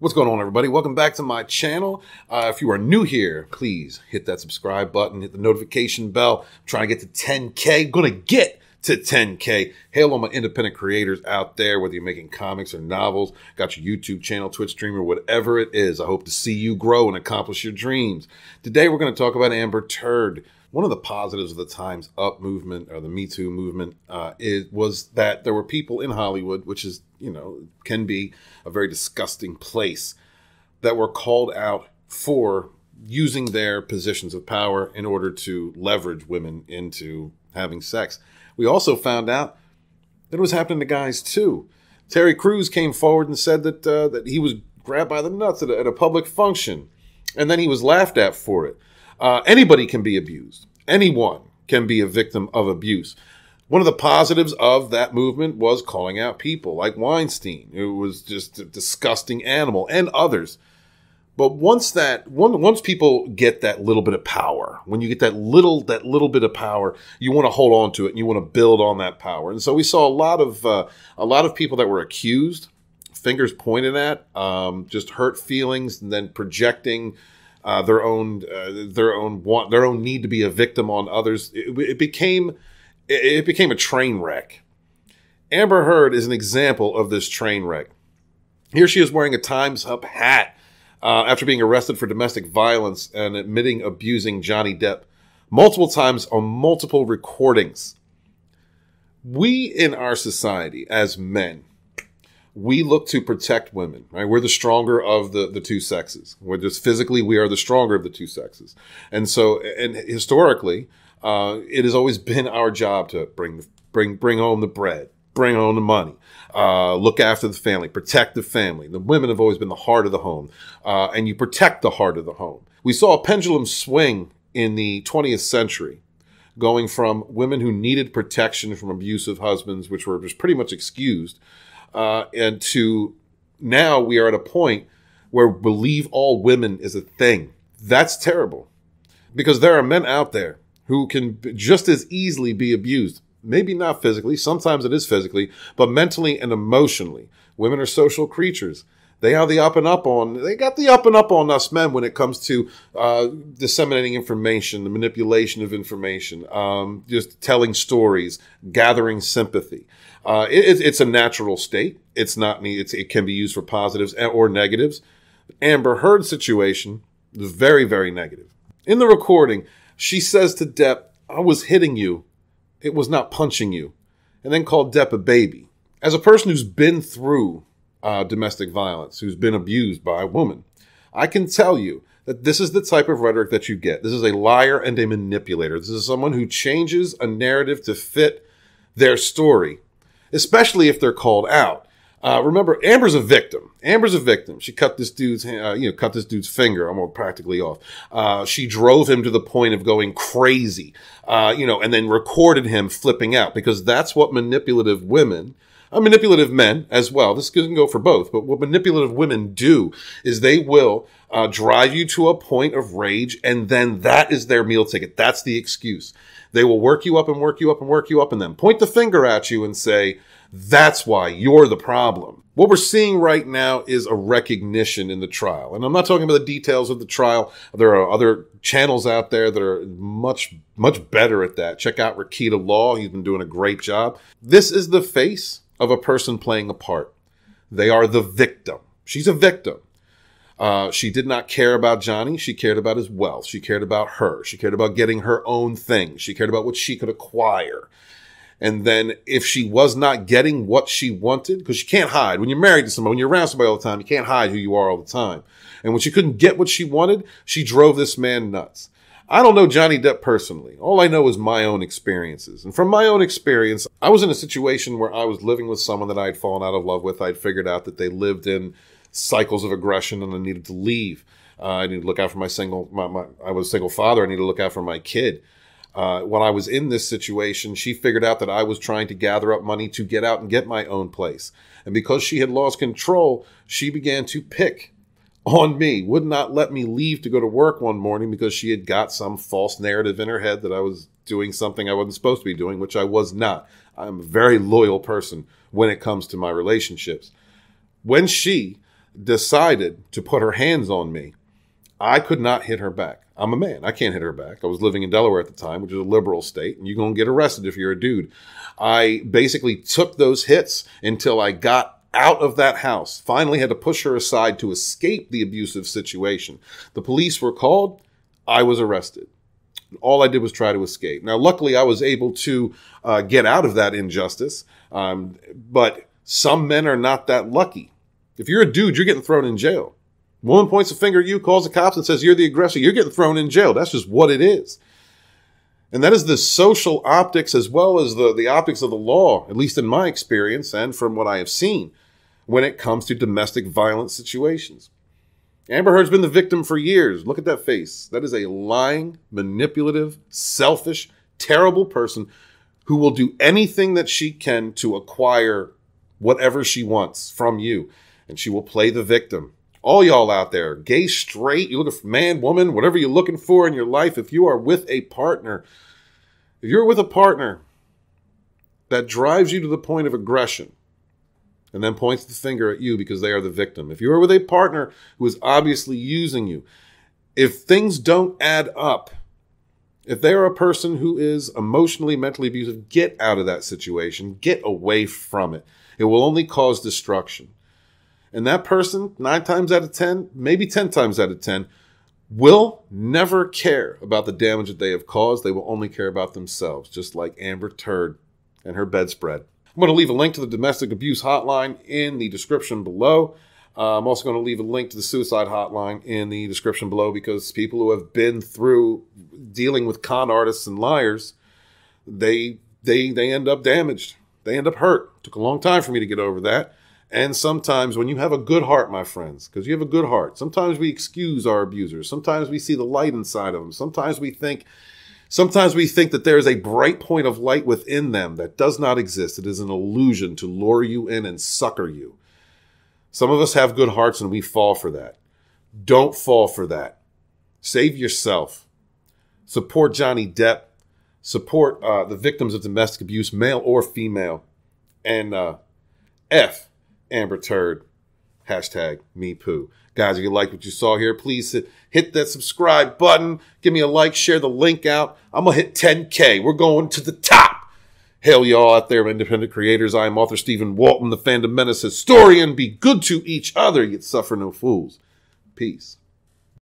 What's going on, everybody? Welcome back to my channel. If you are new here, please hit that subscribe button, hit the notification bell. I'm trying to get to 10K. Gonna get to 10K. Hail on my independent creators out there, whether you're making comics or novels, got your YouTube channel, Twitch streamer, whatever it is. I hope to see you grow and accomplish your dreams. Today, we're going to talk about Amber Heard. One of the positives of the Time's Up movement, or the MePoo movement, was that there were people in Hollywood, which is, can be a very disgusting place, that were called out for using their positions of power in order to leverage women into having sex. We also found out that it was happening to guys too. Terry Crews came forward and said that he was grabbed by the nuts at a public function, and then he was laughed at for it. Anybody can be abused. Anyone can be a victim of abuse. One of the positives of that movement was calling out people like Weinstein, who was just a disgusting animal, and others. But once people get that little bit of power, when you get that little bit of power, you want to hold on to it and you want to build on that power. And so we saw a lot of people that were accused, fingers pointed at, just hurt feelings, and then projecting their own need to be a victim on others. It became a train wreck. Amber Heard is an example of this train wreck. Here she is wearing a Time's Up hat after being arrested for domestic violence and admitting abusing Johnny Depp multiple times on multiple recordings. We in our society as men, we look to protect women, right? We're the stronger of the two sexes. We're just physically, we are the stronger of the two sexes. And so, and historically, it has always been our job to bring home the bread, bring home the money, look after the family, protect the family. The women have always been the heart of the home, and you protect the heart of the home. We saw a pendulum swing in the 20th century, going from women who needed protection from abusive husbands, which were just pretty much excused, and to now we are at a point where believe all women is a thing. That's terrible, because there are men out there who can just as easily be abused. Maybe not physically, sometimes it is physically, but mentally and emotionally. Women are social creatures. They got the up and up on us men when it comes to disseminating information, the manipulation of information, just telling stories, gathering sympathy. It's a natural state. It can be used for positives or negatives. Amber Heard's situation is very, very negative. In the recording, she says to Depp, "I was hitting you. It was not punching you," and then called Depp a baby. As a person who's been through domestic violence, who's been abused by a woman, I can tell you that this is the type of rhetoric that you get. This is a liar and a manipulator. This is someone who changes a narrative to fit their story, especially if they're called out. Remember, Amber's a victim. Amber's a victim. She cut this dude's, cut this dude's finger, almost practically off. She drove him to the point of going crazy, and then recorded him flipping out, because that's what manipulative women, manipulative men as well, this can go for both, but what manipulative women do is they will drive you to a point of rage, and then that is their meal ticket. That's the excuse. They will work you up and work you up and work you up, and then point the finger at you and say, "That's why you're the problem." What we're seeing right now is a recognition in the trial. And I'm not talking about the details of the trial. There are other channels out there that are much, much better at that. Check out Rakita Law. He's been doing a great job. This is the face of a person playing a part. They are the victim. She's a victim. She did not care about Johnny. She cared about his wealth. She cared about her. She cared about getting her own thing. She cared about what she could acquire. And then if she was not getting what she wanted, because you can't hide. When you're married to somebody, when you're around somebody all the time, you can't hide who you are all the time. And when she couldn't get what she wanted, she drove this man nuts. I don't know Johnny Depp personally. All I know is my own experiences. And from my own experience, I was in a situation where I was living with someone that I had fallen out of love with. I'd figured out that they lived in cycles of aggression and I needed to leave. I needed to look out for I was a single father. I needed to look out for my kid. When I was in this situation, she figured out that I was trying to gather up money to get out and get my own place. And because she had lost control, she began to pick on me, would not let me leave to go to work one morning because she had got some false narrative in her head that I was doing something I wasn't supposed to be doing, which I was not. I'm a very loyal person when it comes to my relationships. When she decided to put her hands on me, I could not hit her back. I'm a man. I can't hit her back. I was living in Delaware at the time, which is a liberal state, and you're going to get arrested if you're a dude. I basically took those hits until I got out of that house. Finally had to push her aside to escape the abusive situation. The police were called. I was arrested. All I did was try to escape. Now, luckily, I was able to get out of that injustice, but some men are not that lucky. If you're a dude, you're getting thrown in jail. Woman points a finger at you, calls the cops, and says you're the aggressor. You're getting thrown in jail. That's just what it is. And that is the social optics as well as the optics of the law, at least in my experience and from what I have seen, when it comes to domestic violence situations. Amber Heard's been the victim for years. Look at that face. That is a lying, manipulative, selfish, terrible person who will do anything that she can to acquire whatever she wants from you. And she will play the victim. All y'all out there, gay, straight, you're looking for man, woman, whatever you're looking for in your life, if you are with a partner, if you're with a partner that drives you to the point of aggression and then points the finger at you because they are the victim, if you're with a partner who is obviously using you, if things don't add up, if they are a person who is emotionally, mentally abusive, get out of that situation. Get away from it. It will only cause destruction. And that person, 9 times out of 10, maybe 10 times out of 10, will never care about the damage that they have caused. They will only care about themselves, just like Amber Turd and her bedspread. I'm going to leave a link to the domestic abuse hotline in the description below. I'm also going to leave a link to the suicide hotline in the description below because people who have been through dealing with con artists and liars, they end up damaged. They end up hurt. It took a long time for me to get over that. And sometimes when you have a good heart, my friends, because you have a good heart, sometimes we excuse our abusers. Sometimes we see the light inside of them. Sometimes we think that there is a bright point of light within them that does not exist. It is an illusion to lure you in and sucker you. Some of us have good hearts and we fall for that. Don't fall for that. Save yourself. Support Johnny Depp. Support the victims of domestic abuse, male or female. And F Amber Turd. Hashtag MePoo. Guys, if you like what you saw here, please hit that subscribe button. Give me a like. Share the link out. I'm going to hit 10K. We're going to the top. Hail y'all out there, independent creators. I am author Stephen Walton, the Fandom Menace historian. Be good to each other, yet suffer no fools. Peace.